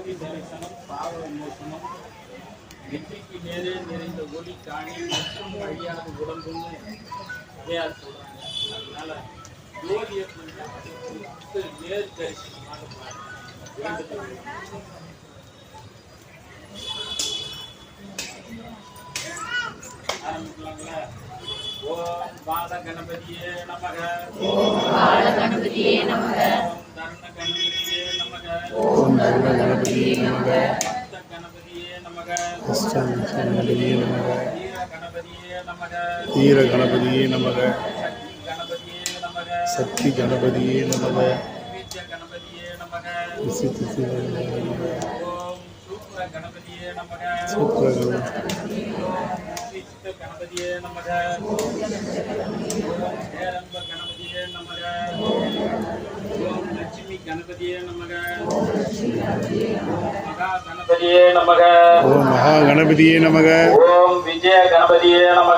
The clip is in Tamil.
கோடி தரிசனம் பாவ விமோசனம் வெற்றிக்கு மேலே நிறைந்த ஒளி காணி மற்றும் அழியாது உடம்புன்னு சொல்றாங்க. அதனால ஜோதியை கொஞ்சம் நேர் தரிசனமாக வேண்டுதல். ஆரம்பிக்கலாங்களா? ஓம் பால கணபதியே நமக. ஓம் பால கணபதியே நமக. ஓம் தர்ண கணபதியே நமக. ஓம் தர்ண கணபதியே நமக. பக்த கணபதியே நமக. அஷ்ட கணபதியே நமக. வீர கணபதியே நமக. வீர கணபதியே நமக. சக்தி கணபதியே நமக. சக்தி கணபதியே நமக. வித்யா கணபதியே நமக. விசித்தி நமக. ஓம் சூப்ர கணபதியே நமக. சூப்ர கணபதியே நமக. ஓம் ஹேரம்ப கணபதியே நமக. ஓம் லட்சுமி கணபதியே நமக. ஓம் மகா கணபதியே நமக. ஓம் மகா கணபதியே நமக. ஓம் விஜய கணபதியே நமக.